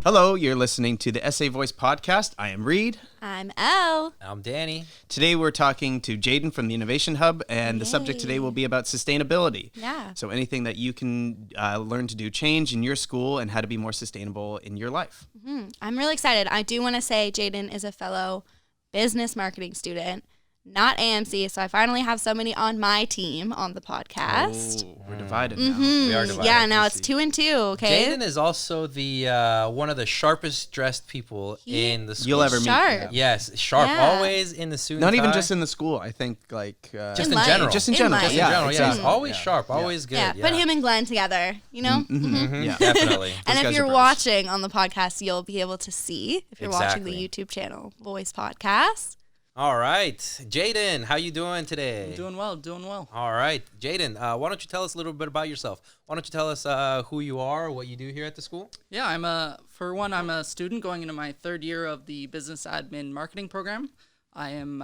Hello, you're listening to the SA Voice podcast. I am Reed. I'm Elle. I'm Danny. Today we're talking to Jadon from the Innovation Hub, and the subject today will be about sustainability. Yeah. So anything that you can learn to do change in your school and how to be more sustainable in your life. Mm-hmm. I'm really excited. I do want to say Jadon is a fellow business marketing student, not AMC, so I finally have somebody on my team on the podcast. Oh, we're divided now. Mm-hmm. We are divided. Yeah, now it's 2 and 2, okay? Jadon is also the one of the sharpest dressed people in the school. You'll ever meet. Sharp. Yes, sharp. Yeah. Always in the suit and Not even tie. just in the school. I think like Just in life. general. Just in In general. life. Just in Yeah, general, exactly. He's always Yeah. sharp, always good. Yeah, put him and Glenn together, you know? Mm-hmm. Mhm, Yeah. Definitely. And Those if guys you're are bros. watching on the podcast, you'll be able to see, if you're watching the Exactly. YouTube channel, Voice Podcast. All right. Jadon, how you doing today? I'm doing well. All right. Jadon, why don't you tell us a little bit about yourself? Why don't you tell us who you are, what you do here at the school? Yeah, I'm a student going into my third year of the business admin marketing program. I am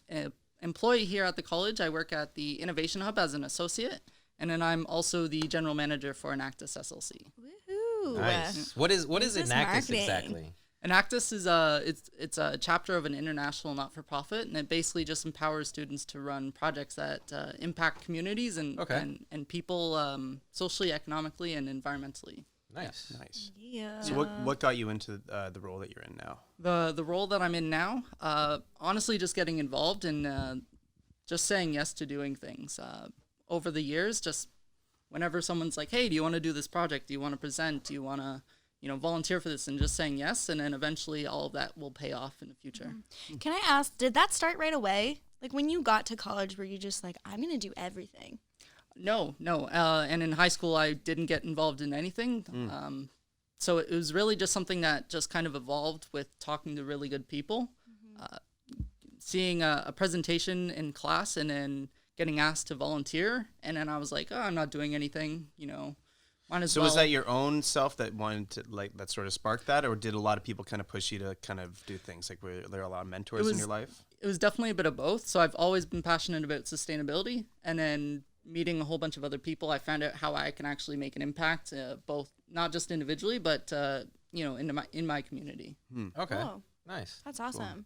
an employee here at the college. I work at the Innovation Hub as an associate, and then I'm also the general manager for Enactus SLC. Woohoo. Nice. What is business Enactus marketing. exactly? Enactus is it's a chapter of an international not-for-profit, and it basically just empowers students to run projects that impact communities and people socially, economically, and environmentally. Nice. Nice. Yeah. So what got you into the role that you're in now? The role that I'm in now, honestly, just getting involved and just saying yes to doing things. Over the years, just whenever someone's like, "Hey, do you want to do this project? Do you want to present? Do you want to, volunteer for this?" and just saying yes, and then eventually all of that will pay off in the future. Can I ask, did that start right away? Like when you got to college, were you just like, I'm going to do everything? No. And in high school, I didn't get involved in anything. So it was really just something that just kind of evolved with talking to really good people, seeing a presentation in class, and then getting asked to volunteer. And then I was like, oh, I'm not doing anything, might as So well. was that your own self that wanted to that sort of sparked that, or did a lot of people kind of push you to kind of do things? Like were there a lot of mentors in your life? It was definitely a bit of both. So I've always been passionate about sustainability, and then meeting a whole bunch of other people, I found out how I can actually make an impact, both not just individually, but in my community. Okay. Oh, Nice. that's awesome.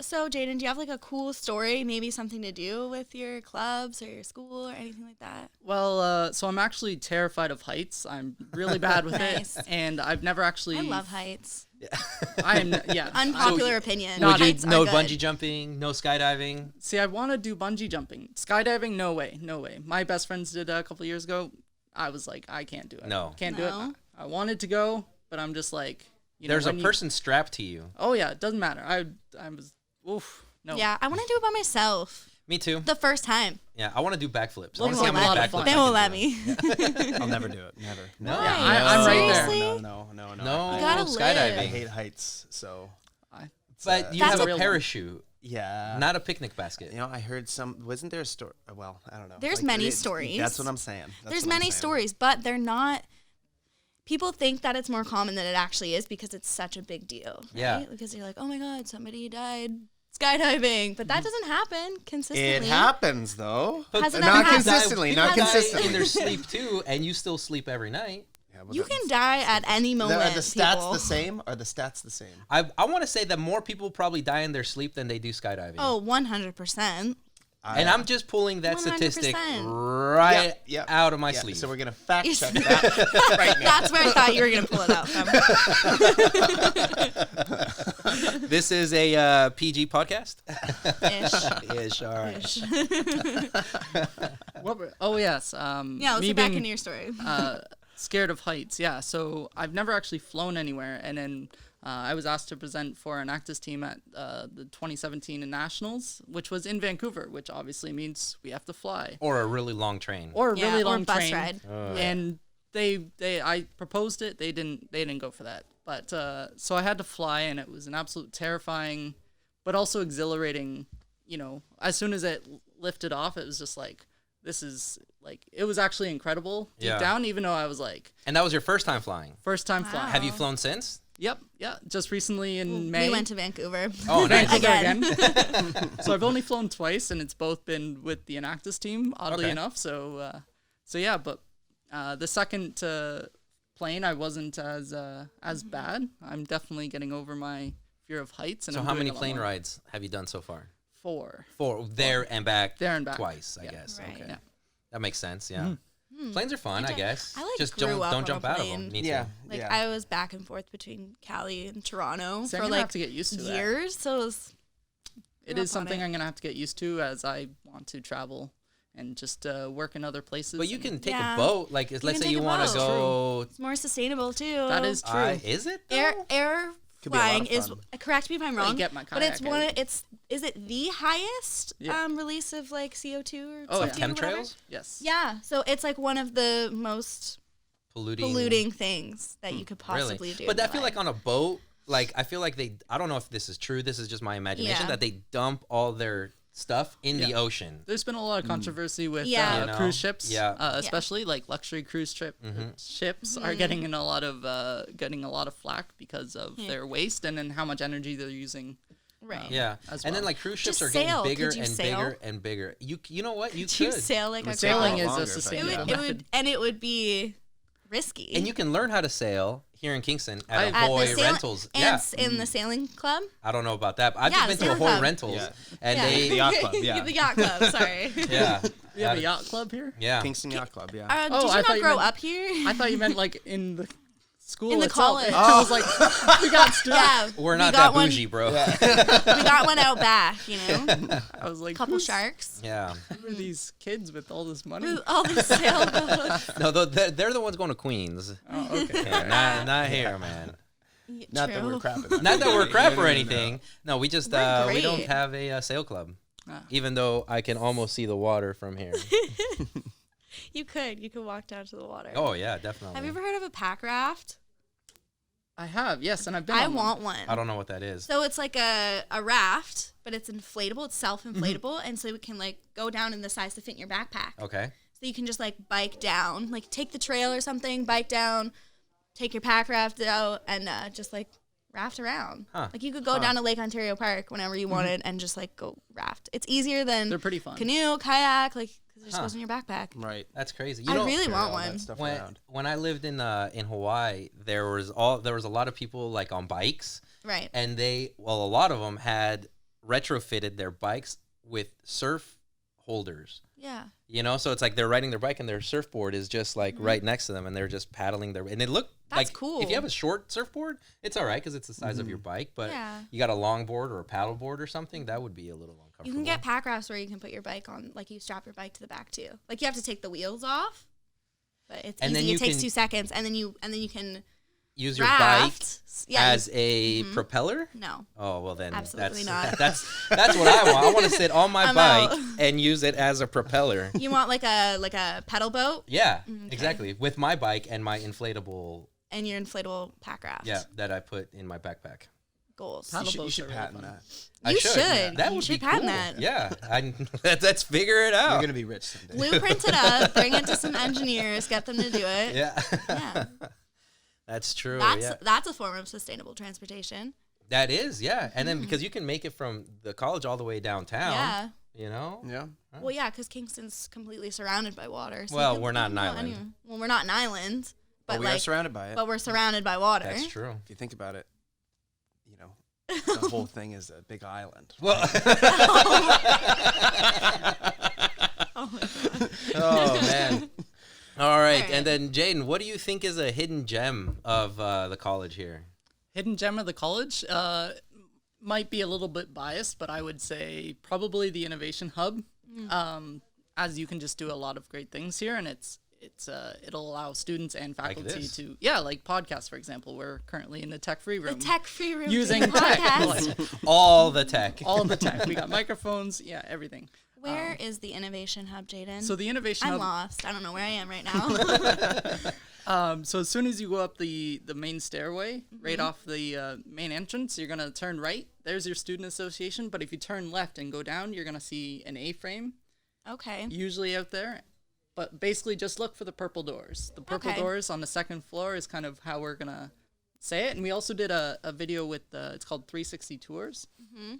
So Jadon, do you have like a cool story, maybe something to do with your clubs or your school or anything like that? Well, so I'm actually terrified of heights. I'm really bad with Nice. it, and I've never actually. I love heights. Yeah. Unpopular opinion. Not Heights No are good. bungee jumping, no skydiving. See, I want to do bungee jumping. Skydiving, no way. My best friends did a couple of years ago. I was like, I can't do it. No. Can't do No? it. I wanted to go, but I'm just like, There's a when you- person strapped to you. Oh yeah, it doesn't matter. I was, oof, no. Yeah, I want to do it by myself Me too. the first time. Yeah, I want to do backflips. I Well, want to they see how won't many let me. backflips They I won't can let do. me. I'll never do it. Never. No. Yeah, I'm right there. Seriously? No. No, You gotta skydiving. I hate heights, so But you That's have a a- parachute, yeah. not a picnic basket. I heard wasn't there a story? Well, I don't know. There's many stories. That's what I'm saying. There's many stories, but they're not. People think that it's more common than it actually is because it's such a big deal. Right? Yeah. Because you're like, oh my God, somebody died skydiving. But that doesn't happen consistently. It happens though. Has it not ever happened? consistently. People Not die consistently. in their sleep too, and you still sleep every night. Yeah, well, You can die at any moment. Are the stats people. the same? Are the stats the same? I want to say that more people probably die in their sleep than they do skydiving. Oh, 100%. And I'm just pulling that statistic 100%. right Yep. out of my Yeah, sleeve. So we're gonna fact check that right now. That's where I thought you were going to pull it out from. This is a PG podcast. Ish. Ish, all right. Ish. Oh yes. Yeah, let's me get back being, into your story. scared of heights. Yeah. So I've never actually flown anywhere, and then I was asked to present for an Enactus team at the 2017 Nationals, which was in Vancouver, which obviously means we have to fly Or a really long train. or a Yeah, really or long bus train. ride. And I proposed it. They didn't go for that. But so I had to fly, and it was an absolute terrifying, but also exhilarating. As soon as it lifted off, it was just like, this is like, it was actually incredible deep Yeah. down, even though I was like, And that was your first time flying. first time Wow. flying. Have you flown since? Yep. Yeah. Just recently in May. We went to Vancouver. Oh, nice. Vancouver Again. So I've only flown twice, and it's both been with the Enactus team, oddly Okay. enough. So yeah, but the second plane, I wasn't as bad. I'm definitely getting over my fear of heights. And So I'm how doing many a lot plane more. rides have you done so far? 4. 4 there and back. There and back. Twice, I Yeah. guess. Right. Okay. Yeah. That makes sense. Yeah. Planes are fun, I guess. I, like, Just grew up don't on a jump out of plane. them. Me too. Yeah. Like yeah. I was back and forth between Cali and Toronto So for I'm gonna have like to get used to that. years. So it was It Grew is up on something it. I'm gonna have to get used to as I want to travel and just work in other places. But you and- can take Yeah. a boat. Like, let's can say take you a want to boat. go. it's more sustainable too. That is true. Is it? Though? Air Could be a lot flying of is fun. correct me if I'm Well, you wrong. get my but it's kayak one. out. Is it the highest Yeah. release of like CO2 or Oh, something? yeah. or whatever? Chemtrails? Yes. Yeah, so it's like one of the most polluting things that you could possibly Really? do. But in I your feel like life. on a boat, like I feel like I don't know if this is true. This is just my imagination Yeah. that they dump all their stuff in the Yeah. ocean. There's been a lot of controversy with Yeah. You know? cruise ships, Yeah. especially like luxury cruise ships are getting in a lot of flack because of Yeah. their waste and then how much energy they're using. right. Yeah, As and then well. like cruise ships Just are getting sail. bigger Could you and sail? bigger and bigger. You know what? You Do you could. sail like a Sailing girl? is longer, a but sustainable yeah. method. It would be risky. And you can learn how to sail here in Kingston at At Ahoy the sail- Rentals. and Yeah, in the sailing club. I don't know about that. But I've Yeah, just the been to sailing Ahoy club. Rentals, Yeah. and Yeah. they The yacht club, yeah. The yacht club. Sorry. yeah We have a yacht club here. yeah. Kingston Yacht Club, yeah. Did Oh, you I not thought you grow meant- up here? I thought you meant like in the school In the itself. college. I was like, we got students. Yeah, We're we not got that one, bougie, bro. We got one out back. You know, I was like, couple who's- sharks. Yeah. Who are these kids with all this money? With all the sailboats. No, they're the ones going to Queens. Oh, okay. Yeah, not here, man. Not that we're True. crapping. Not that we're crap No, or no, no, anything. No, we just We're we don't great. have a sail club. Ah. Even though I can almost see the water from here. You could walk down to the water. Oh yeah, definitely. Have you ever heard of a pack raft? I have, yes, and I've been I on one. want one. I don't know what that is. So it's like a raft, but it's inflatable. It's self-inflatable, and so it can like go down in the size to fit in your backpack. Okay. So you can just like bike down, like take the trail or something, bike down, take your pack raft out, and just like raft around. Huh. Like you could go down to Lake Ontario Park whenever you wanted and just like go raft. It's easier than They're pretty fun. canoe, kayak, like because it just Huh. goes in your backpack. Right. That's crazy. I really Carry want all that one. stuff when around. when I lived in Hawaii, there was a lot of people like on bikes, Right. and a lot of them had retrofitted their bikes with surf holders. Yeah. You know, so it's like they're riding their bike and their surfboard is just like right next to them, and they're just paddling their. And it looked That's like cool. If you have a short surfboard, it's all right because it's the size of your bike. But Yeah. you got a longboard or a paddleboard or something, that would be a little uncomfortable. You can get pack rafts where you can put your bike on, like you strap your bike to the back too. Like you have to take the wheels off, but it's And then easy. you It takes can 2 seconds, and then you can use your raft. bike as a propeller. no. Oh well, then Absolutely that's, not. That's what I want. I want to sit on my I'm bike out. and use it as a propeller. You want like a pedal boat Yeah, exactly. With my bike and my inflatable, and your inflatable pack raft. that I put in my backpack. Goals. Paddle You boats should are really patent fun. that. I You should. should. That You would should be patent cool. that. Yeah, let's figure it out. You're gonna be rich someday. Blueprint it up. Bring it to some engineers. Get them to do it. Yeah. Yeah. That's true. That's that's a form of sustainable transportation. That is, yeah. And then because you can make it from the college all the way downtown. Yeah. You know? Yeah. Well, yeah, because Kingston's completely surrounded by water. So Well, you can- we're not you can an go island. anywhere. Well, we're not an island, But but we like, are surrounded by it. but we're surrounded by water. That's true. If you think about it, you know, the whole thing is a big island. Well, Oh my God. oh man. All right. right. And then Jadon, what do you think is a hidden gem of the college here? Hidden gem of the college might be a little bit biased, but I would say probably the innovation hub, as you can just do a lot of great things here, and it'll allow students and Like faculty this. to like podcasts, for example. We're currently in the tech-free room, The tech-free room using doing tech, podcasts. like, All the tech. all the tech. We got microphones, everything. Where is the innovation hub, Jadon? So the innovation I'm hub. lost. I don't know where I am right now. So as soon as you go up the main stairway, right off the main entrance, you're gonna turn right. There's your student association. But if you turn left and go down, you're gonna see an A-frame, Okay. usually out there. But basically, just look for the purple doors. The purple Okay. doors on the second floor is kind of how we're gonna say it. And we also did a video with it's called 360 Tours.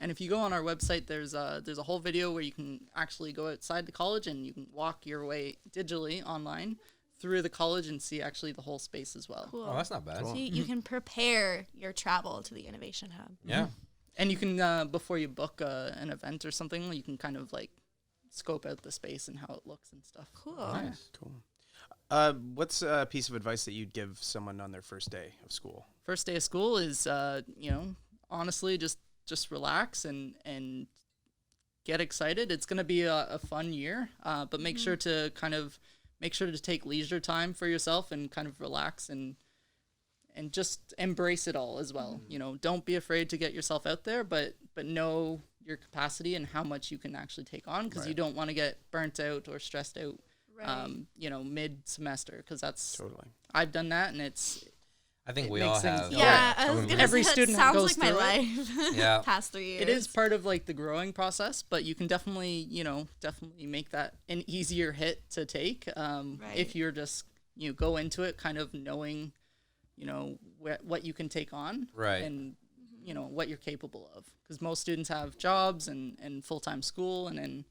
And if you go on our website, there's a whole video where you can actually go outside the college and you can walk your way digitally online through the college and see actually the whole space as well. Cool. Oh, that's not bad. So you can prepare your travel to the Innovation Hub. Yeah. And you can, before you book an event or something, you can kind of like scope out the space and how it looks and stuff. Cool. Nice. Cool. What's a piece of advice that you'd give someone on their first day of school? First day of school is, honestly, just relax and get excited. It's going to be a fun year, but make sure to take leisure time for yourself and kind of relax and just embrace it all as well. Don't be afraid to get yourself out there, but know your capacity and how much you can actually take on, because you don't want to get burnt out or stressed out, mid-semester, because that's Totally. I've done that, and I think it we makes all things- have. Yeah, I was gonna Every say, student that sounds goes like my through it. life. Yeah. Past 3 years. It is part of like the growing process, but you can definitely make that an easier hit to take if you're just go into it kind of knowing what you can take on, Right. and what you're capable of, because most students have jobs and full-time school, and then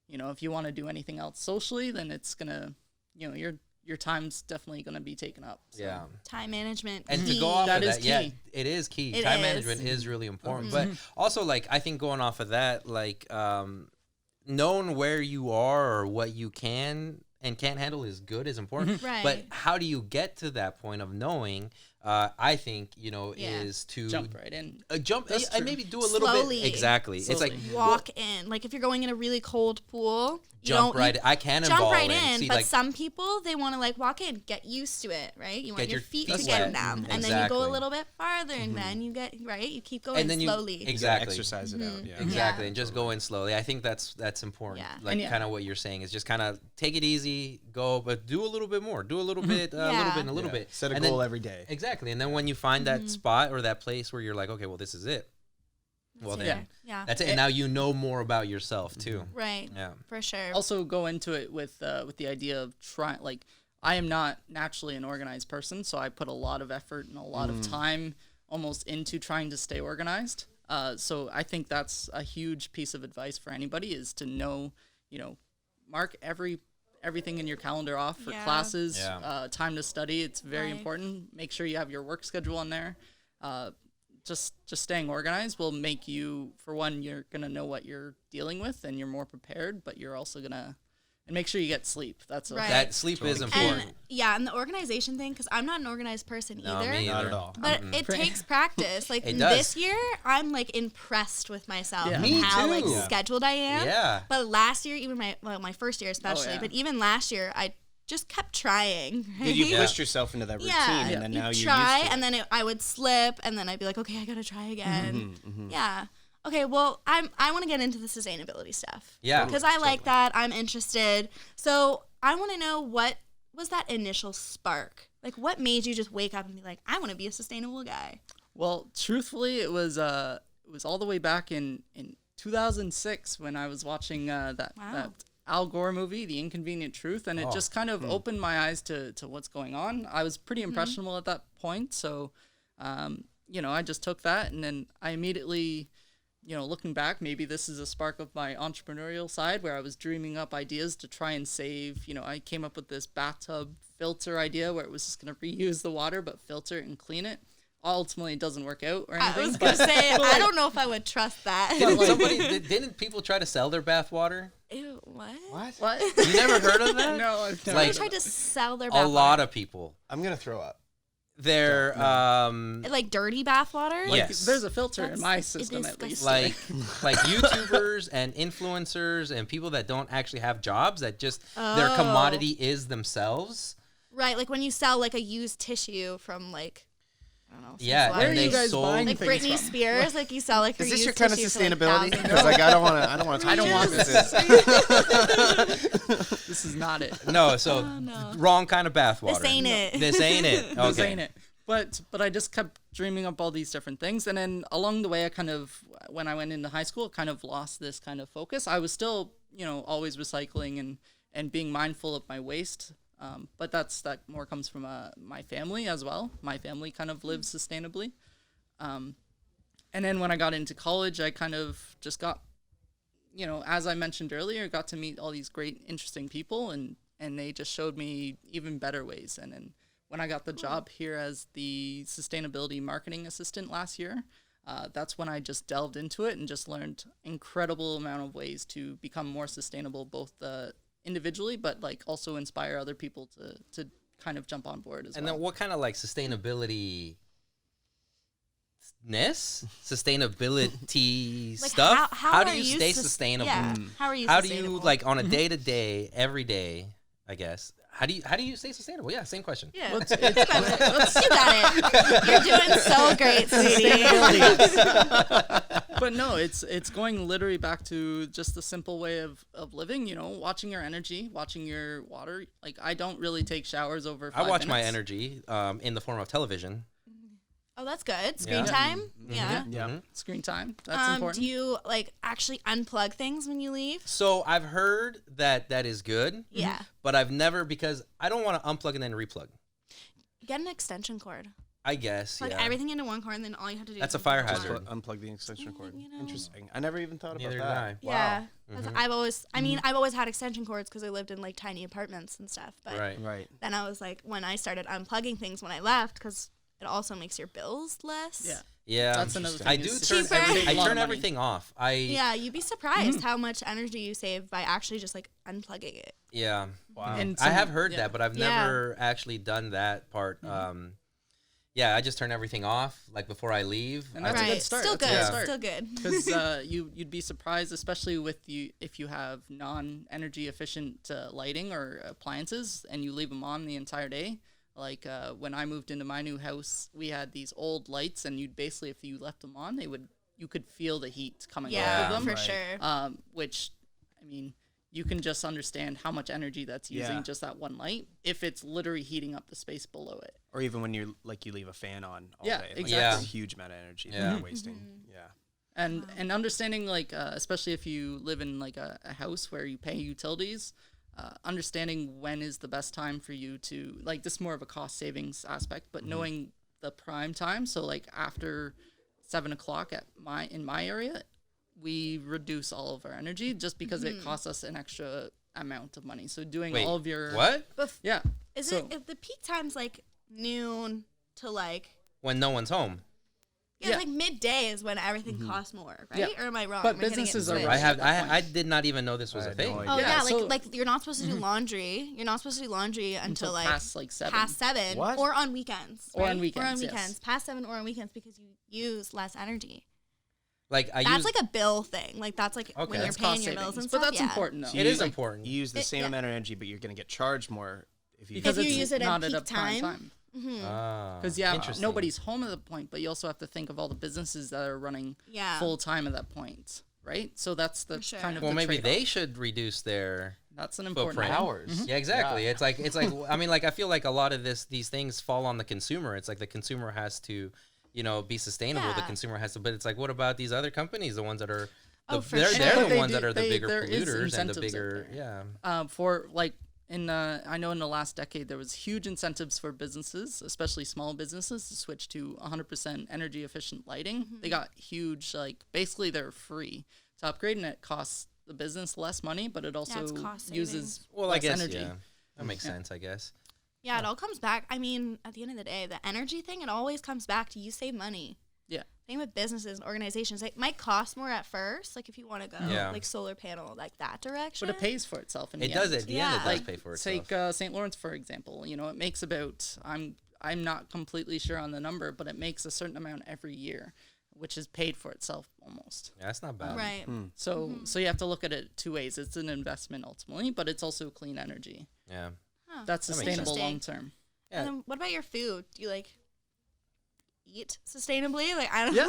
if you want to do anything else socially, then it's gonna your time's definitely gonna be taken up. So. Yeah. time management. And to key. go off That of is that, yeah, key. it is key. It Time is. management is really important. But also, like, I think going off of that, like, knowing where you are or what you can and can't handle is good, is important. Right. But how do you get to that point of knowing? I think, is to Jump right in. jump That's and true. maybe do a little Slowly. bit. Exactly. It's Slowly. like Walk in. Like if you're going in a really cold pool, you jump don't right. you I can jump involve right in. in. See, but like, some people, they want to like walk in, get used to it, right? You want Get your your feet feet to get wet. in them, and then you Exactly. go a little bit farther, and then you get right. You keep going and then slowly. you exactly Exercise it out. Yeah. Exactly, Yeah. and just go in slowly. I think that's important. Yeah. Like And yeah. kind of what you're saying is just kind of take it easy, go, but do a little bit more. Do a little bit, a little Yeah. bit, and a little Yeah. bit. Set a And goal then, every day. exactly, and then when you find that spot or that place where you're like, okay, well, this is it. Well, That's then it. Yeah. that's it. And now you know more about yourself too. Right. Yeah. For sure. Also go into it with the idea of trying, like, I am not naturally an organized person, so I put a lot of effort and a lot of time almost into trying to stay organized. So I think that's a huge piece of advice for anybody, is to know, mark everything in your calendar off for Yeah. classes, Yeah. time to study. It's very Right. important. Make sure you have your work schedule on there. Just staying organized will make you, for one, you're gonna know what you're dealing with, and you're more prepared. But you're also gonna, and make sure you get sleep. That's Right. That sleep is important. and yeah, and the organization thing, because I'm not an organized person No, either. me Not either. at all. But it takes practice. Like It does. this year, I'm like impressed with myself Yeah. and Me how too. like Yeah. scheduled I am. Yeah. But last year, even my first year especially, yeah. but even last year, I just kept trying. Did you right? Yeah. pushed yourself into that routine, Yeah, and then you now you're try, used to and it. then I would slip, and then I'd be like, okay, I gotta try again. Mm-hmm, Yeah. Okay. Well, I want to get into the sustainability stuff. Yeah. Because I like that. I'm interested. So I want to know, what was that initial spark? Like, what made you just wake up and be like, I want to be a sustainable guy? Well, truthfully, it was all the way back in 2006 when I was watching that Al Gore movie, The Inconvenient Truth, and it just kind of opened my eyes to what's going on. I was pretty impressionable at that point, so I just took that, and then I immediately, looking back, maybe this is a spark of my entrepreneurial side where I was dreaming up ideas to try and save. I came up with this bathtub filter idea where it was just going to reuse the water but filter it and clean it. Ultimately, it doesn't work out or anything. I was gonna say, I don't know if I would trust that. Didn't people try to sell their bath water? Ew, what? What? You never heard of that? No, I've never Like, They tried to sell their a bath lot water. of people. I'm gonna throw up. They're Like dirty bath water? Like, Yes. There's a filter in That's- my it system, is at least. disgusting. like YouTubers and influencers and people that don't actually have jobs, that just their Oh. commodity is themselves. Right, like when you sell like a used tissue from like, I don't know. some Yeah, Where are and celebrity. you they guys sold. buying Like things Britney from? Spears, like you sell like her Is this used your kind of tissue for, like, sustainability? thousands. Because like I don't want to. I don't want this. This is not it. No, so no. wrong kind of bath water. This ain't it. This ain't it. Okay. This ain't it. But I just kept dreaming up all these different things, and then along the way, I kind of, when I went into high school, kind of lost this kind of focus. I was still, always recycling and being mindful of my waste. But that more comes from my family as well. My family kind of lives sustainably. And then when I got into college, I kind of just got, as I mentioned earlier, got to meet all these great, interesting people and and they just showed me even better ways. And then when I got the job here as the sustainability marketing assistant last year, that's when I just delved into it and just learned incredible amount of ways to become more sustainable, both individually, but like also inspire other people to kind of jump on board as well. And then what kind of like sustainability Like stuff? How do are you stay sustainable? Yeah. How are you How do sustainable? you like on a day to day, every day, I guess? How do you stay sustainable? Yeah, same question. Yeah. Well, You got it. You're doing so great, sweetie. But no, it's going literally back to just the simple way of living, you know, watching your energy, watching your water. Like, I don't really take showers over 5 I watch minutes. my energy in the form of television. Oh, that's good. Screen Yeah. time? Yeah. Yeah. Mhm. Screen time. That's important. Do you like actually unplug things when you leave? So I've heard that is good. Yeah. But I've never, because I don't want to unplug and then replug. Get an extension cord. I guess, Plug yeah. everything into one cord, and then all you have to do That's is a fire unplug. hazard. Unplug the extension cord. you know. Interesting. I never even thought Neither about did that. I. Yeah. Wow. That's- I've always had extension cords because I lived in like tiny apartments and stuff. But Right. Right. then I was like, when I started unplugging things when I left, because it also makes your bills less. Yeah. Yeah. That's another thing. I do is turn cheaper. everything, I A lot of turn money. everything off. Yeah, you'd be surprised how much energy you save by actually just like unplugging it. Yeah. Wow. And I some- have heard yeah. that, but I've Yeah. never actually done that part. Yeah, I just turn everything off like before I leave. And I that's a just- good start. Still That's good. a good start. Still good. Because you'd be surprised, especially with if you have non-energy efficient lighting or appliances, and you leave them on the entire day. Like when I moved into my new house, we had these old lights, and you'd basically, if you left them on, you could feel the heat coming Yeah, off of them. for Right. sure. Which, I mean, you can just understand how much energy that's using Yeah. just that one light if it's literally heating up the space below it. Or even when you leave a fan on all Yeah, day. Like, exactly. That's a huge amount of energy that Yeah. you're wasting. Yeah. And understanding like especially if you live in like a house where you pay utilities, understanding when is the best time for you to like this is more of a cost savings aspect, but knowing the prime time. So like after 7 o'clock in my area, we reduce all of our energy just because it costs us an extra amount of money. So doing Wait, all of your what? Yeah. Is so, it if the peak time's like noon to like When no one's home. yeah, like midday is when everything costs more, right? Yeah. Or am I wrong? But Am I getting it businesses are switched? right. I did not even know this was I a had thing. no Oh idea. yeah, so- like you're not supposed to do laundry. You're not supposed to do laundry until like past like 7. past 7 What? or on weekends. Or on right? Or on weekends, yes. weekends, past 7 or on weekends because you use less energy. Like I That's use like a bill thing. Like that's like Okay. when you're That's paying cost your bills and savings. stuff. But that's yeah. important though. So It you is like, important. You use the same yeah. amount of energy, but you're going to get charged more if you because you it's use it at not peak at a prime time. time. Ah, Because interesting. nobody's home at the point, but you also have to think of all the businesses that are running Yeah. full time at that point, right? So that's the For sure. kind of Well, the maybe trade-off. they should reduce their That's an important footprint. one. hours. Yeah, exactly. It's like I mean, like I feel like a lot of these things fall on the consumer. It's like the consumer has to, be sustainable. The Yeah. consumer has to, but it's like, what about these other companies, the ones that are, For they're sure. they're But the they ones do- that are the they- bigger there is polluters and the incentives out bigger, there. yeah. For like I know in the last decade there was huge incentives for businesses, especially small businesses, to switch to 100% energy efficient lighting. They got huge, like basically they're free to upgrade, and it costs the business less money, but it also it's cost uses savings. Well, I less guess energy. yeah, that makes sense. I guess. Yeah, it all comes back. I mean, at the end of the day, the energy thing, it always comes back to you save money. Yeah. Same with businesses and organizations. It might cost more at first, like if you want to go Yeah. like solar panel, like that direction. But it pays for itself in It the does end. at the end. It Yeah. does Like pay for itself. take St. Lawrence for example. It makes about I'm not completely sure on the number, but it makes a certain amount every year, which is paid for itself almost. Yeah, that's not bad. Right. So you have to look at it two ways. It's an investment ultimately, but it's also clean energy. Yeah. Huh. That's That makes sustainable sense. long term. Yeah. And then what about your food? Do you like eat sustainably? Like I don't Yeah.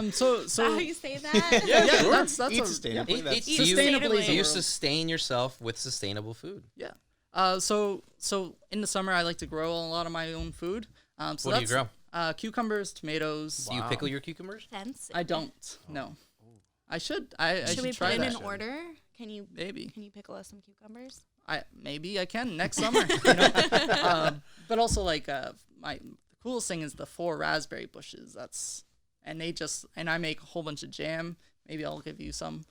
know. So Is that how you say that? yeah, that's Eat a, sustainably. Eat That's- sustainably. sustainably is a You word. sustain yourself with sustainable food. yeah. So in the summer I like to grow a lot of my own food. So What do you that's, grow? Cucumbers, tomatoes. Do you pickle your cucumbers? Fancy. I don't. No. I should. I Should should we try put it that. in order? Can you Maybe. pickle us some cucumbers? Maybe I can next summer. But also like the coolest thing is the 4 raspberry bushes. And I make a whole bunch of jam. Maybe I'll give you some.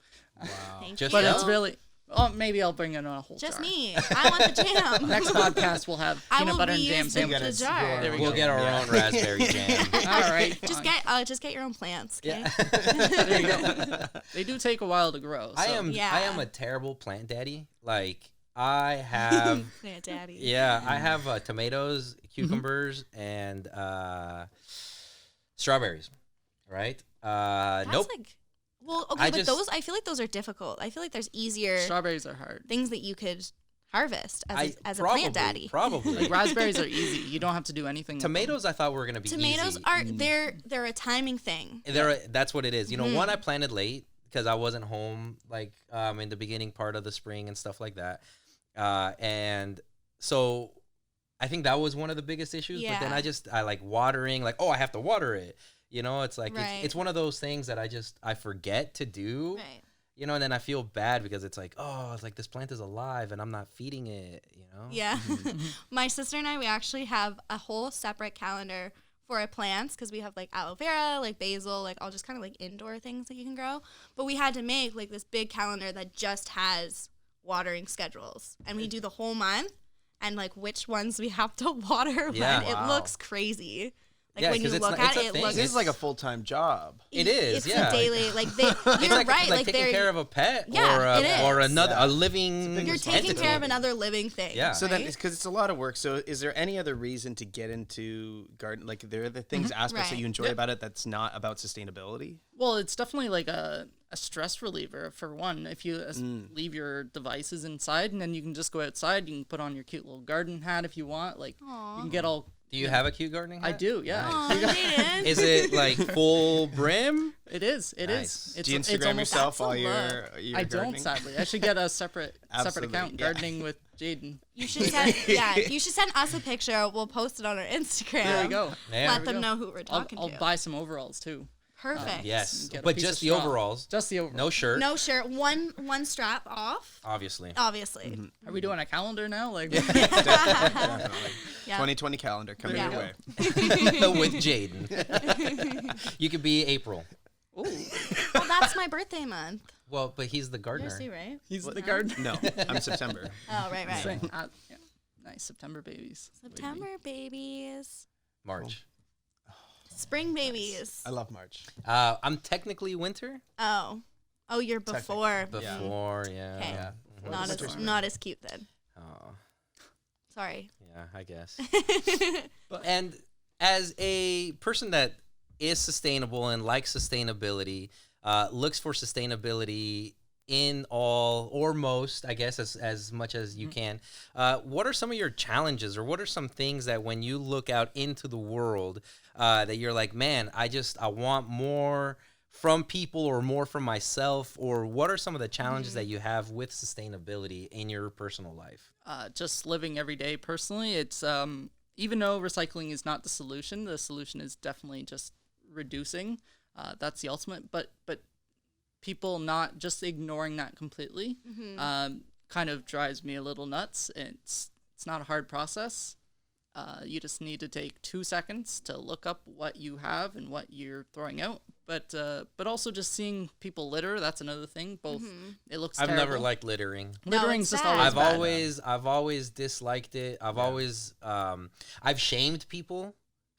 Thank Just you. But Yeah. it's really Oh, maybe I'll bring in a whole Just jar. me. I want the jam. Next podcast we'll have I peanut will butter and jam reuse the sandwiches. jar. There we We'll go. get our own raspberry jam. All right. Just fine. get your own plants. Okay? Yeah. There you go. They do take a while to grow. So. I am Yeah. a terrible plant daddy. Like I have Plant daddy. yeah, I have tomatoes, cucumbers, and strawberries. Right? That's Nope. like, well, okay, but just- those, I feel like those are difficult. I feel like there's easier Strawberries are hard. things that you could harvest as a probably, plant daddy. Probably. Like raspberries are easy. You don't have to do anything. with them. Tomatoes, I thought were gonna be Tomatoes easy. are they're a timing thing. That's what it is. You know, Mm-hmm. one I planted late because I wasn't home like in the beginning part of the spring and stuff like that, and so I think that was one of the biggest issues. But then Yeah. I like watering, like, oh, I have to water it. You know, it's like Right. it's one of those things that I forget to do. Right. You know, and then I feel bad because it's like, oh, it's like this plant is alive and I'm not feeding it. You know. Yeah. My sister and I, we actually have a whole separate calendar for our plants because we have like aloe vera, like basil, like all just kind of like indoor things that you can grow. But we had to make like this big calendar that just has watering schedules. And we do the whole month and like which ones we have to water Yeah. when. It Wow. looks crazy. Like Yeah, when you 'cause it's look not- at it's a it, thing. it looks This is like a full-time job. It is, It's yeah. a daily like they. It's You're like, right. like Like taking they're care of a pet Yeah, it or is. another Yeah. a living you're taking entity. care of another living thing. Yeah. So then, right? because it's a lot of work. So, is there any other reason to get into garden? Like, there are the things, aspects that Right. you enjoy Yep. about it that's not about sustainability. Well, it's definitely like a stress reliever for one. If you leave your devices inside and then you can just go outside, you can put on your cute little garden hat if you want. Like you can get all. Do you have a cute gardening hat? I do, yeah. Aw, Jadon. Is it like full brim? It is. It Nice. is. It's, Do you it's Instagram almost. yourself that's a while look. you're I gardening? don't, sadly. I should get a separate Absolutely, account, yeah. gardening with Jadon. You should send you should send us a picture. We'll post it on our Instagram. There we go. Yeah. Let them go. know who we're talking I'll to. buy some overalls too. Perfect. Yes, Get a but piece just of the straw. overalls. Just the overalls. No shirt. No shirt. One strap off. Obviously. Obviously. Are we doing a calendar now? Like, Definitely. Yeah. 2020 calendar coming There your you way. With Jadon. You could be April. Well, that's my birthday month. Well, but he's the gardener. You're Sue, right? he's the gardener. No, I'm September. Oh, right, right. Yeah. Nice September babies. September babies. March. Spring babies. I love March. I'm technically winter. Oh. Oh, you're before. Before, yeah. Okay. Yeah. Not Winter's as not as cute then. Oh, Sorry. yeah, I guess. And as a person that is sustainable and likes sustainability, looks for sustainability in all or most, I guess, as much as you can. What are some of your challenges, or what are some things that when you look out into the world that you're like, man, I want more from people or more from myself, or what are some of the challenges that you have with sustainability in your personal life? Just living every day personally, it's even though recycling is not the solution is definitely just reducing. That's the ultimate. But people not just ignoring that completely kind of drives me a little nuts. It's not a hard process. You just need to take 2 seconds to look up what you have and what you're throwing out. But also just seeing people litter, that's another thing. Both it looks I've terrible. never liked littering. Littering's it's just bad. always I've bad. always disliked it. I've shamed people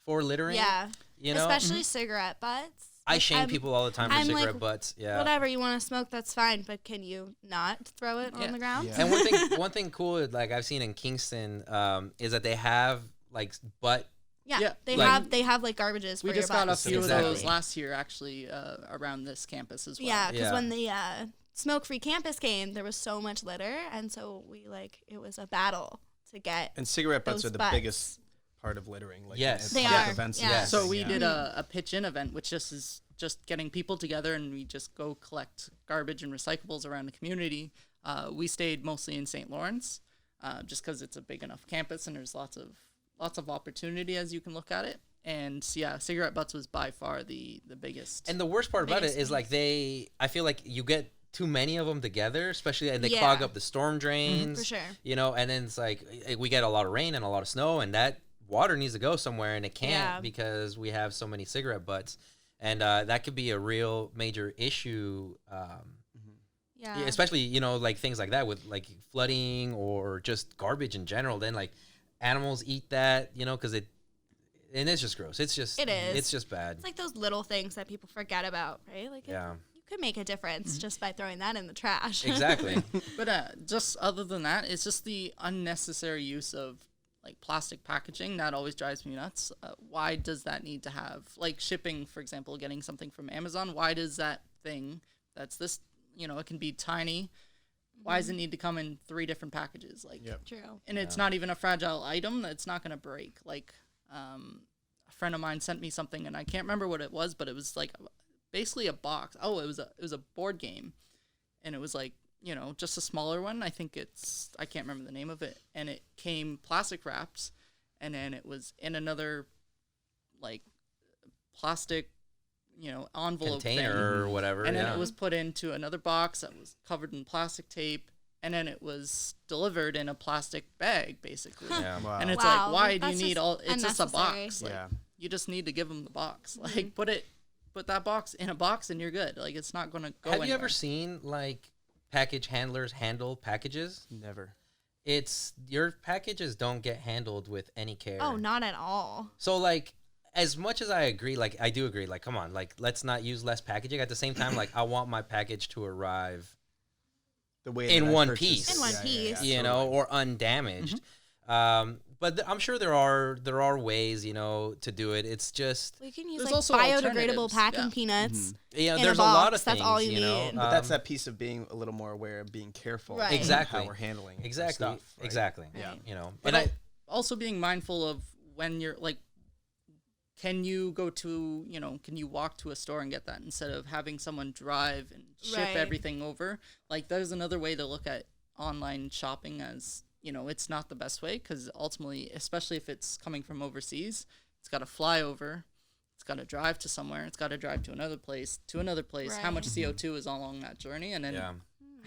for littering. Yeah. You know, Especially cigarette butts. I Like, shame I'm- people all the time for I'm cigarette like, butts. Yeah. Whatever you want to smoke, that's fine. But can you not throw it Yeah. on the ground? Yeah. And one thing cool, like I've seen in Kingston, is that they have like butt. Yeah, Yeah, they like- have like garbages for We your just got a butts. few Exactly. of those last year, actually, around this campus as well. Yeah, because Yeah. when the smoke-free campus came, there was so much litter, and so it was a battle to get. And cigarette butts Those are the butts. biggest part of littering. Like, Yes. at They public are, Events yeah. and Yes. So everything, we yeah. did a pitch-in event, which just is just getting people together, and we just go collect garbage and recyclables around the community. We stayed mostly in St. Lawrence, just because it's a big enough campus and there's lots of opportunity as you can look at it. And yeah, cigarette butts was by far the biggest. And the worst part about it Biggest is like I feel like you get too many of them together, especially, and they Yeah. clog up the storm drains. For sure. You know, and then it's like we get a lot of rain and a lot of snow, and that water needs to go somewhere, and it can't Yeah. because we have so many cigarette butts, and that could be a real major issue. Yeah. Yeah, especially, you know, like things like that with like flooding or just garbage in general. Then like animals eat that, you know, because and it's just gross. It's just, It is. It's just bad. It's like those little things that people forget about, right? Like, Yeah. you could make a difference just by throwing that in the trash. Exactly. But just other than that, it's just the unnecessary use of like plastic packaging that always drives me nuts. Why does that need to have like shipping, for example, getting something from Amazon? Why does that thing that's this, you know, it can be tiny. Why does it need to come in 3 different packages? Like, True. and it's not even a fragile item that's not going to break. Like, a friend of mine sent me something, and I can't remember what it was, but it was like basically a box. Oh, it was a board game, and it was like, you know, just a smaller one. I can't remember the name of it, and it came plastic wraps, and then it was in another like plastic, you know, envelope Container thing. or whatever. And then yeah. it was put into another box that was covered in plastic tape, and then it was delivered in a plastic bag, basically. Yeah. Wow. And it's Wow, like, why do you that's need just all? It's just a unnecessary. box. Like, Yeah. you just need to give them the box. Like, put that box in a box, and you're good. Like, it's not gonna go. Have you anywhere. ever seen like package handlers handle packages? Never. It's your packages don't get handled with any care. Oh, not at all. So like, as much as I agree, like I do agree, like come on, like let's not use less packaging. At the same time, like I want my package to arrive The way in that I one purchased piece. it. In one piece. you know, or undamaged. But I'm sure there are ways, you know, to do it. It's just We can use There's like also biodegradable alternatives, packing yeah. peanuts. you know, In a there's a lot of box, things. that's all you know, need. But that's that piece of being a little more aware of being careful. Right. of Exactly. How we're handling exactly stuff. Right? exactly. Yeah. You know, But and also being mindful of when you're like, can you walk to a store and get that instead of having someone drive and ship Right. everything over? Like, there's another way to look at online shopping as, you know, it's not the best way, because ultimately, especially if it's coming from overseas, it's got to fly over, it's got to drive to somewhere, it's got to drive to another place, how much Right. CO2 is along that journey, and then yeah.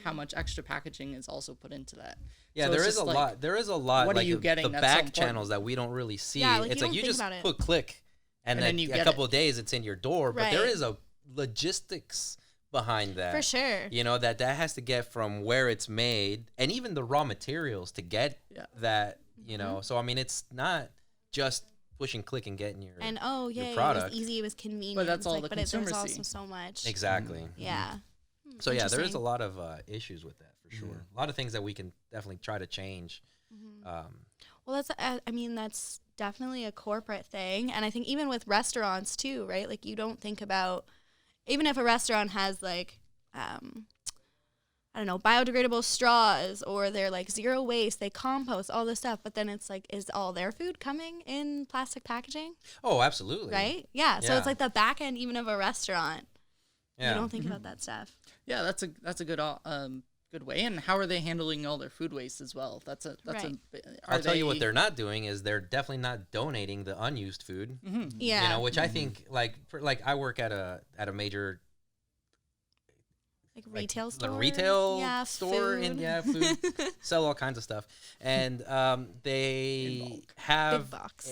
how much extra packaging is also put into that. Yeah, So there it's is just a like, lot. There is a lot. what are like you getting the that's so back important? channels that we don't really see. Yeah, like, it's you like don't you think just about it. put click, and then then you a get couple it. of days it's in your door. But there Right. is a logistics behind that. For sure. You know, that has to get from where it's made, and even the raw materials to get Yeah. that. You know, so I mean, it's not just push and click and getting your And oh your yeah, it product. was easy, it was convenient. But that's It's all like, the but there's consumers also see. so much. exactly. Yeah. So yeah, there is a Interesting. lot of issues with that for sure. A lot of things that we can definitely try to change. Well, I mean, that's definitely a corporate thing. And I think even with restaurants too, right? Like, you don't think about, even if a restaurant has like, I don't know, biodegradable straws, or they're like zero waste, they compost, all this stuff. But then it's like, is all their food coming in plastic packaging? Oh, absolutely. Right? Yeah. So Yeah. it's like the back end even of a restaurant. Yeah. You don't think about that stuff. Yeah, that's a good way. And how are they handling all their food waste as well? Right. I'll tell you what they're not doing is they're definitely not donating the unused food. Yeah. You know, which I think like I work at a major like retail store. the retail Yeah, store food. and food sell all kinds of stuff, and they have Big box.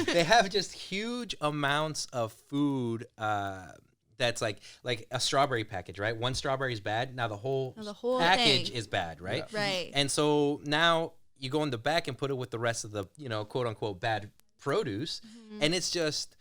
they have just huge amounts of food. That's like a strawberry package, right? One strawberry is bad. Now the whole package thing. is bad, right? Right. And so now you go in the back and put it with the rest of the, you know, quote unquote bad produce, and it's just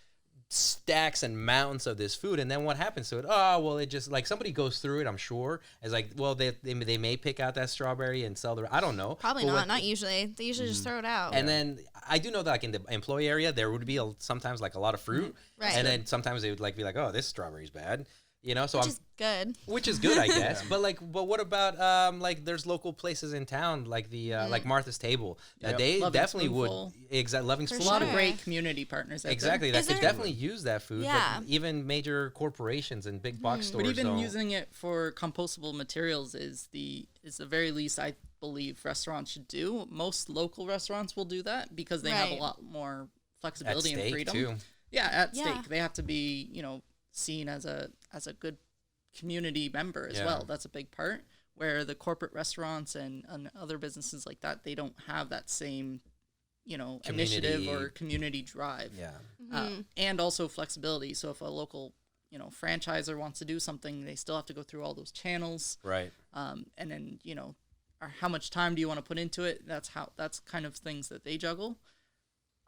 stacks and mountains of this food. And then what happens to it? Oh, well, it just like somebody goes through it, I'm sure. It's like, well, they may pick out that strawberry and sell the, I don't know. Probably But not. what- Not usually. They usually just throw it out. And then I do know that like in the employee area, there would be sometimes like a lot of fruit. Right. And then sometimes they would like be like, oh, this strawberry's bad. You know, so which is good. which is good, I guess. But what about like there's local places in town like the like Martha's Table that Yep. they Loving definitely Spoonful. would Loving For a Spoonful. lot of Sure. great community partners out there. Exactly, that Is could there- definitely use that food. Yeah. But even major corporations and big box stores. But even don't. using it for compostable materials is the very least I believe restaurants should do. Most local restaurants will do that because they have a Right. lot more at flexibility and stake freedom. too. Yeah, at Yeah. stake. They have to be, you know, seen as a good community member as Yeah. well. That's a big part. Where the corporate restaurants and other businesses like that, they don't have that same, you know, initiative Community. or community drive. Yeah. And also flexibility. So if a local franchisor wants to do something, they still have to go through all those channels. Right. And then, or how much time do you want to put into it? That's kind of things that they juggle.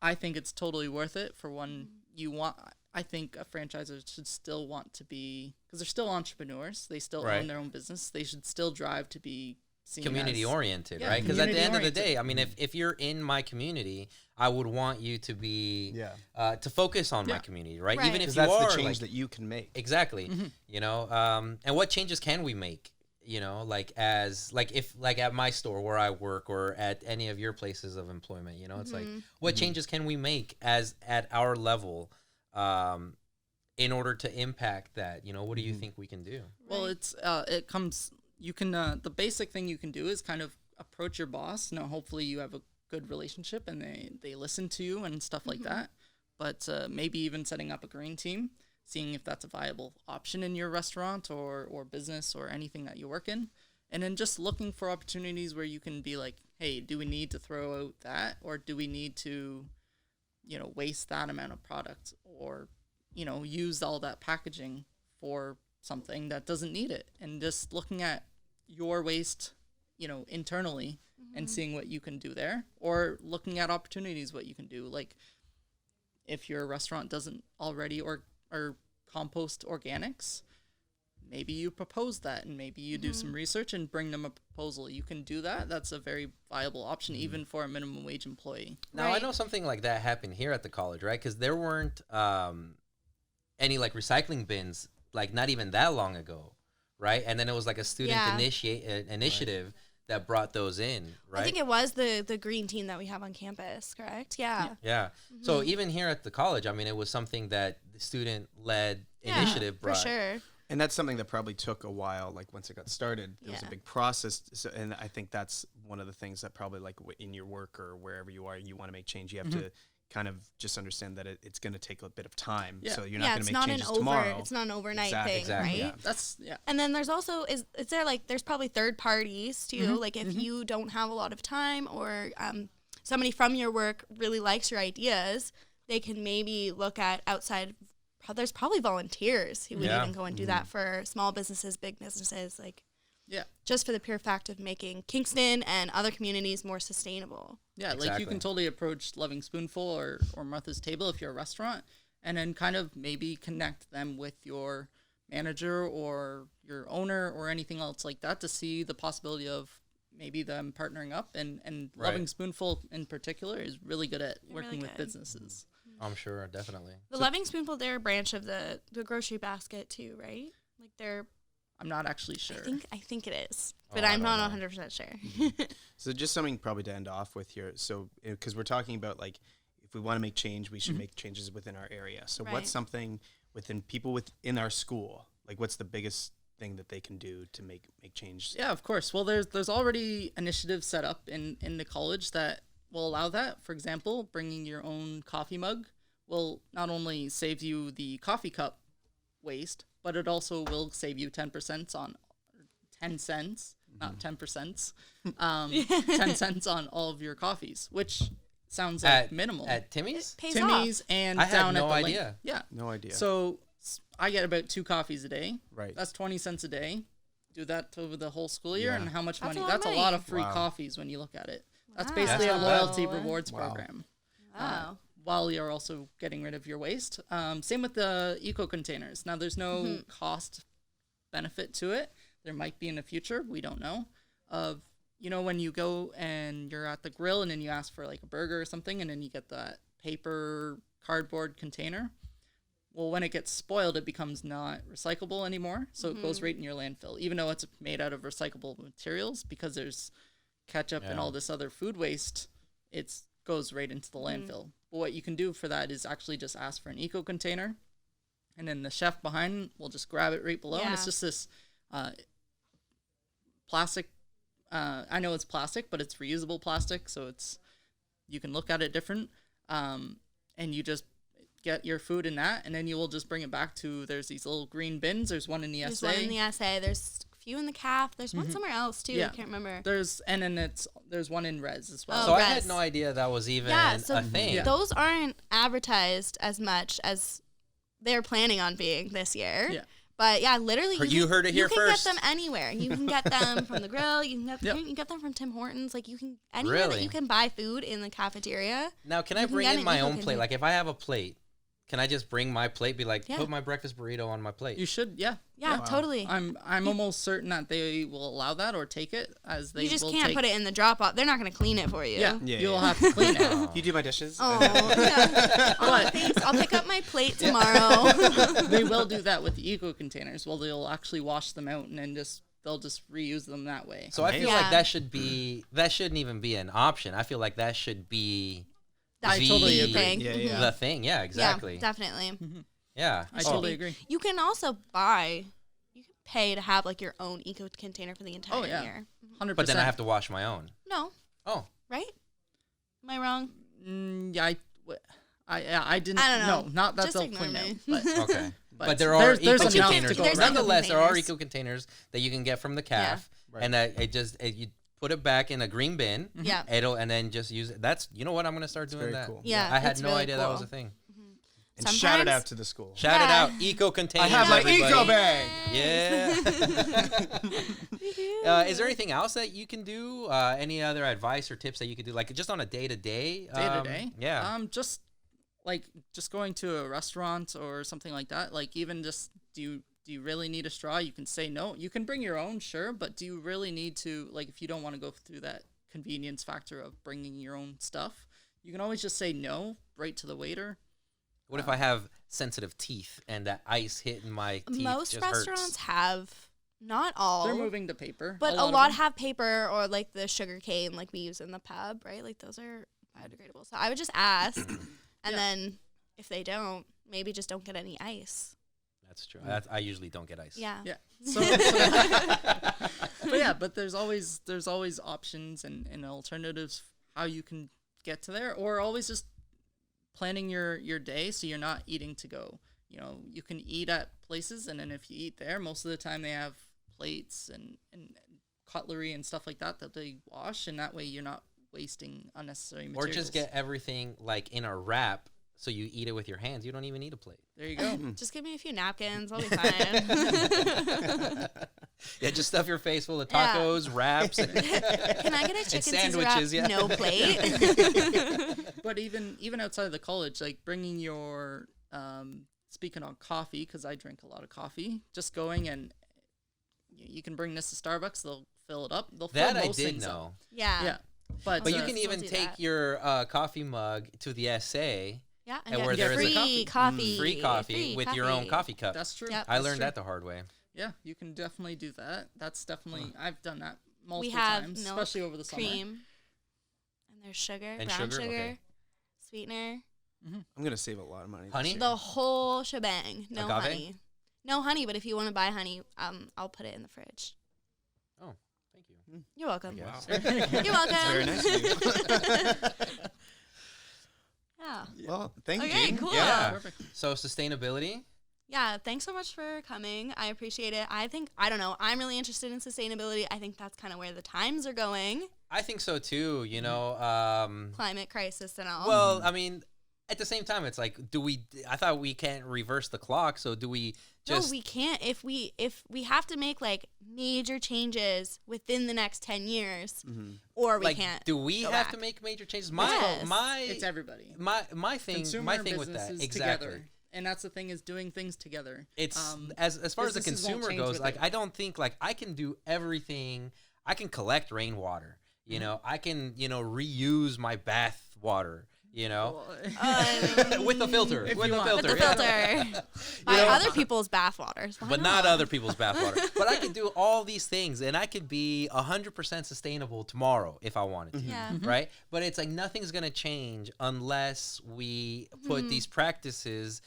I think it's totally worth it for one. I think a franchisor should still want to be, because they're still entrepreneurs. They still own their own business. They should still drive to be seen community oriented, yeah, right? Because at the end of the community-oriented. day, I mean, if you're in my community, I would want you to be to focus on my Yeah. community, right? Right. Even if Because you that's are the change like, that you can make. exactly, and what changes can we make? Like if at my store where I work or at any of your places of employment, it's like, what changes can we make as at our level, in order to impact that? What do you think we can do? Well, you can, the basic thing you can do is kind of approach your boss. Hopefully you have a good relationship and they listen to you and stuff like that. But maybe even setting up a green team, seeing if that's a viable option in your restaurant or business or anything that you work in. And then just looking for opportunities where you can be like, hey, do we need to throw out that? Or do we need to, waste that amount of product? Or, use all that packaging for something that doesn't need it? And just looking at your waste, internally and seeing what you can do there, or looking at opportunities, what you can do. Like if your restaurant doesn't already or compost organics, maybe you propose that and maybe you do some research and bring them a proposal. You can do that. That's a very viable option, even for a minimum wage employee. Now, I know something like that happened here at the college, right? Because there weren't any like recycling bins, like not even that long ago, right? And then it was like a student initiative that brought those in, right? I think it was the green team that we have on campus, correct? Yeah. Yeah. So even here at the college, I mean, it was something that the student-led initiative brought. For sure. And that's something that probably took a while. Like once it got started, it was a big process. So, and I think that's one of the things that probably like in your work or wherever you are, you want to make change. You have to kind of just understand that it's going to take a bit of time. Yeah. So you're not going to make changes tomorrow. It's not an overnight Exactly. thing, right? Yeah. That's And then there's also there's probably third parties too. Like if you don't have a lot of time or somebody from your work really likes your ideas, they can maybe look at outside. There's probably volunteers who would even go and do that for small businesses, big businesses, just for the pure fact of making Kingston and other communities more sustainable. Yeah, like Exactly. you can totally approach Loving Spoonful or Martha's Table if you're a restaurant, and then kind of maybe connect them with your manager or your owner or anything else like that to see the possibility of maybe them partnering up. And Right. Loving Spoonful in particular is really good at They're working really with good. businesses. I'm sure, definitely. The Loving Spoonful, they're a branch of the grocery basket too, right? Like they're, I'm not actually sure. I think it is, Oh, but I I'm don't not know. 100% sure. So just something probably to end off with here. So because we're talking about like if we want to make change, we should make changes within our area. So Right. what's something within people within our school? Like what's the biggest thing that they can do to make change? Yeah, of course. Well, there's already initiatives set up in the college that will allow that. For example, bringing your own coffee mug will not only save you the coffee cup waste, but it also will save you 10% on 10 cents, not 10%, 10 cents on all of your coffees, which sounds like minimal. At Timmy's? Pays Timmy's off. and I had down no at the link. idea. Yeah. No idea. So I get about 2 coffees a day. Right. That's 20 cents a day. Do that over the whole school year, Yeah. and how much That's money? a lot of That's a money. lot of free Wow. coffees when you look at it. That's Wow. basically That's a not bad. loyalty rewards Wow. program. Wow. While you're also getting rid of your waste. Same with the eco containers. Now, there's no cost benefit to it. There might be in the future. We don't know. When you go and you're at the grill and then you ask for like a burger or something, and then you get that paper cardboard container. Well, when it gets spoiled, it becomes not recyclable anymore. So it goes right in your landfill, even though it's made out of recyclable materials, because there's ketchup and all this other food waste. It goes right into the landfill. But what you can do for that is actually just ask for an eco container, and then the chef behind will just grab it right below. And it's Yeah. just this plastic. I know it's plastic, but it's reusable plastic, so you can look at it different. And you just get your food in that, and then you will just bring it back to. There's these little green bins. There's one in the There's SA. one in the SA. There's a few in the CAF. There's one somewhere else too. Yeah. I can't remember. There's one in Res as well. Oh, So I Res. had no idea that was even Yeah, so a thing. Yeah. those aren't advertised as much as they're planning on being this year. Yeah. But yeah, literally, You heard it here first. You can get them anywhere. You can get them from the grill. You can get Yep. you can get them from Tim Hortons. Like you can anywhere that Really? you can buy food in the cafeteria. Now, can I You can bring get in an my eco own plate? container. Like, if I have a plate, can I just bring my plate? Be like, Yeah. put my breakfast burrito on my plate. You should, yeah. Yeah, totally. I'm almost certain that they will allow that or take it, as they You just will can't take, put it in the drop off. They're not going to clean it for you. Yeah, Yeah, you'll yeah. have to clean it. You do my dishes. Oh, yeah. Oh, thanks. I'll pick up my plate tomorrow. They will do that with the eco containers. Well, they'll actually wash them out and then they'll just reuse them that way. So I feel Yeah. like that shouldn't even be an option. I feel like that should be I the totally agree. thing. Yeah, Mhm. yeah. the thing. Yeah, exactly. Yeah, definitely. Yeah. I Oh, totally agree. You can also you can pay to have like your own eco container for the entire Oh, yeah. year. 100%. but then I have to wash my own. No, Oh, right? Am I wrong? Yeah, I didn't. I don't know. No, not that Just they'll ignore clean me. out. But okay. But But there are there's eco enough to containers. go There's around. Nonetheless, there are containers. eco containers that you can get from the calf, Right. and you put it back in a green bin. Yeah. And then just use it. That's you know what I'm gonna start doing very that. cool. Yeah, I had it's no really idea that was cool. a thing. And shout it Sometimes- out to the school. Shout it Yeah. out, eco containers. I have my everybody. eco bag. Yeah. Is there anything else that you can do? Any other advice or tips that you could do, like just on a day to day? Yeah. Just going to a restaurant or something like that. Like even just do you really need a straw? You can say no. You can bring your own, sure, but do you really need to, like, if you don't want to go through that convenience factor of bringing your own stuff, you can always just say no right to the waiter. What if I have sensitive teeth and that ice hitting my teeth Most just restaurants hurts? have, not all, They're moving to paper. but a of lot them. have paper or like the sugar cane like we use in the pub, right? Like those are biodegradable. So I would just ask, and then if they don't, maybe just don't get any ice. That's true. I usually don't get ice. Yeah. Yeah. But there's always options and alternatives how you can get to there, or always just planning your day so you're not eating to go. You know, you can eat at places, and then if you eat there, most of the time they have plates and cutlery and stuff like that they wash, and that way you're not wasting unnecessary Or materials. just get everything like in a wrap so you eat it with your hands. You don't even need a plate. There you go. Just give me a few napkins. I'll be fine. Yeah, just stuff your face full of Yeah. tacos, wraps. Can I get a chicken Caesar wrap? sandwiches, yeah. No plate. But even outside of the college, like bringing your speaking on coffee, because I drink a lot of coffee, just going and you can bring this to Starbucks, they'll fill it up. They'll fill That I most did things know. up. Yeah. Yeah, but But you Uh, can we'll even do take that. your coffee mug to the SA, Yeah. And get where there is a free coffee. coffee. free coffee Free with your own coffee cup. that's true. Yep. I That's learned true. that the hard way. Yeah, you can definitely do that. That's definitely I've done that We multiple have times, milk, especially over the summer. cream, and there's sugar, And brown sugar? sugar, Okay. sweetener, I'm gonna save a lot of money. this Honey? year. the whole shebang. No Agave? honey. No honey, but if you want to buy honey, I'll put it in the fridge. Oh, thank you. You're welcome. Wow. You're welcome. Very nice of you. Yeah. Well, thank Okay, you. cool. Yeah. Perfect. So sustainability. Yeah, thanks so much for coming. I appreciate it. I don't know, I'm really interested in sustainability. I think that's kind of where the times are going. I think so too. You know. Climate crisis and all. Well, I mean, at the same time, it's like, I thought we can't reverse the clock. So do we just? no, we can't. If we have to make like major changes within the next 10 years, or we like, can't. do we go have back. to make major changes? Yes. It's everybody. My thing Consumer with that businesses exactly. together. And that's the thing, is doing things together. It's as far as the businesses won't consumer change goes, with like it. I don't think like I can do everything. I can collect rainwater. You know, I can reuse my bath water. You know, with the filter, If with you the want. filter, With the yeah. filter. By know, other people's bathwaters. but not other people's bathwater. But I can do all these things, and I could be 100% sustainable tomorrow if I wanted to. Yeah. Right? But it's like nothing's gonna change unless we put these practices,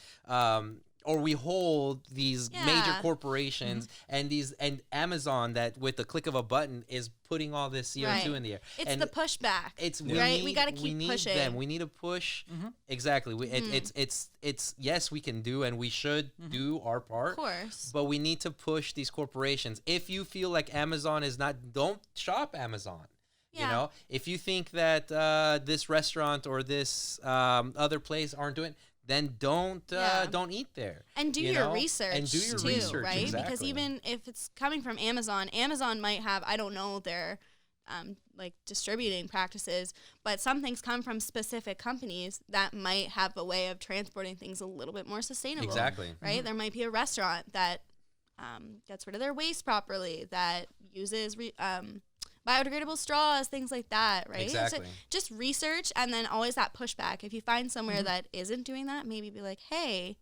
or we hold these major Yeah. corporations and Amazon that with the click of a button is putting all this CO2 Right. in the air. It's and the pushback. it's right. We got to we keep need pushing. them. We need to push. Exactly. It's yes, we can do and we should do our part. Of course. But we need to push these corporations. If you feel like Amazon is not, don't shop Amazon. You Yeah. know, if you think that this restaurant or this other place aren't doing, then don't eat there. And do you your know? research. And do your too, research, right? exactly. Because even if it's coming from Amazon, Amazon might have, I don't know, their like distributing practices, but some things come from specific companies that might have a way of transporting things a little bit more sustainable. Exactly. Right? There might be a restaurant that gets rid of their waste properly, that uses biodegradable straws, things like that, right? Exactly. So just research, and then always that pushback. If you find somewhere that isn't doing that, maybe be like, hey,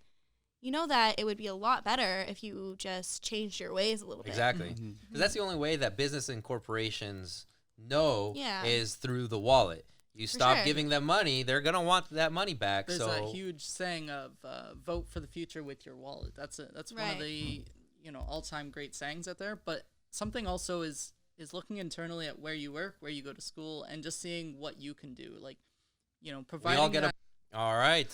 you know that it would be a lot better if you just changed your ways a little bit. Exactly. Because that's the only way that business and corporations know Yeah. is through the wallet. You stop sure. giving them money, they're going to want that money back. There's so a huge saying of vote for the future with your wallet. That's one Right. of the all-time great sayings out there. But something also is looking internally at where you work, where you go to school, and just seeing what you can do. Like, providing we all get that. All right.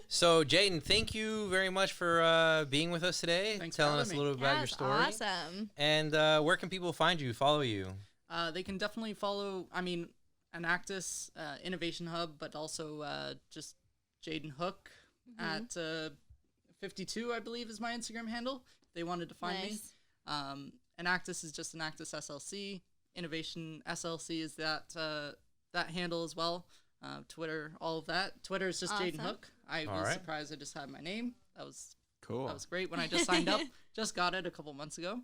So, Jadon, thank you very much for being with us today, Thanks for telling having us a me. little bit about your story. Awesome. And where can people find you, follow you? They can definitely follow, Enactus Innovation Hub, but also just Jadon Hook at 52, I believe, is my Instagram handle. If they wanted to find Nice. me. Enactus is just Enactus SLC. Innovation SLC is that handle as well. Twitter, all of that. Twitter is just Jadon Awesome. Hook. I All was right. surprised I just had my name. That was Cool. great when I just signed up. Just got it a couple months ago.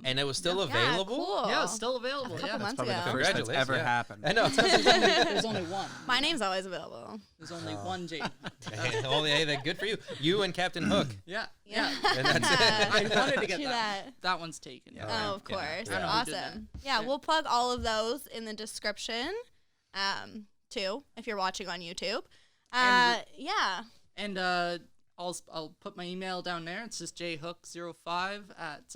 And it was still Yeah, available? cool. Yeah, it's still available. A couple Yeah, months Probably the ago. first that's Congratulations, ever yeah. happened. I know. There's only one. My name's always available. There's only one Jadon. Hey, then good for you. You and Captain Hook. Yeah. Yeah. And that's it. I wanted to get True that. that. That one's taken. Yeah. Oh, of Yeah. course. Yeah. I know who did Awesome. that. Yeah, Yeah. we'll plug all of those in the description, too, if you're watching on YouTube. And- Yeah. And I'll put my email down there. It's just jhook05 at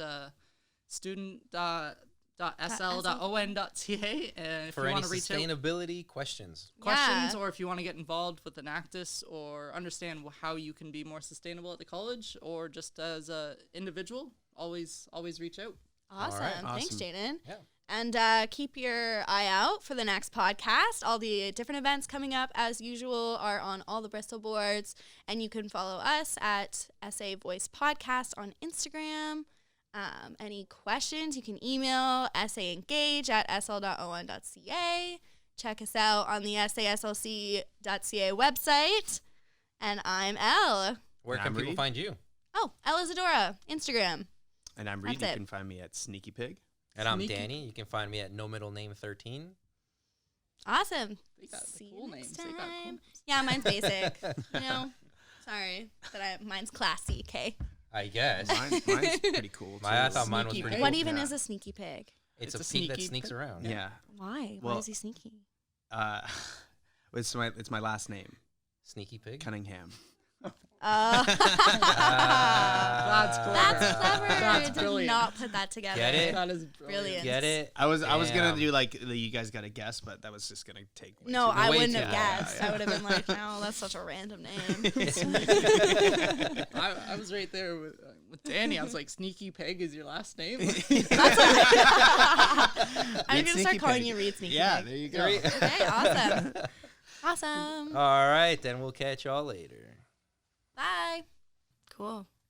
student.sl.on.ca. And if For you any want to reach out sustainability questions. questions, Yeah. or if you want to get involved with Enactus or understand how you can be more sustainable at the college or just as a individual, always reach out. Awesome. right. Thanks, Awesome. Jadon. Yeah. And keep your eye out for the next podcast. All the different events coming up, as usual, are on all the Bristol boards. And you can follow us at SA Voice Podcast on Instagram. Any questions, you can email saengage@sl.on.ca. Check us out on the saslc.ca website. And I'm Elle. Where And can I'm people Reed. find you? Oh, Elle Isadora, Instagram. And I'm Reed. That's You it. can find me at Sneaky Pig. And I'm Sneaky. Danny. You can find me at no middle name 13. Awesome. They got the See cool you next names. They got cool time. names. Yeah, mine's basic. Sorry, but mine's classy. Okay. I guess. Mine's pretty cool. Too. I thought mine was Sneaky pretty pig. What cool. even Yeah. is a sneaky pig? It's It's a a pig that sneaky sneaks pig. around. Yeah. Why? Well- Why is he sneaky? It's my last name, Sneaky pig? Cunningham. That's clever. That's clever. That's Did brilliant. not put that together. Get it? That is brilliant. Brilliant. Get it? I was gonna Damn. do like you guys got to guess, but that was just gonna take. Way No, too I way wouldn't too have long. guessed. I would have been like, no, that's such a random name. I was right there with Danny. I was like, Sneaky Peg is your last name? I'm Reed gonna start Sneaky calling Pig. you Reed Sneaky Yeah, Pig. there you go. Okay, awesome. Awesome. All right, then we'll catch y'all later. Bye. Cool.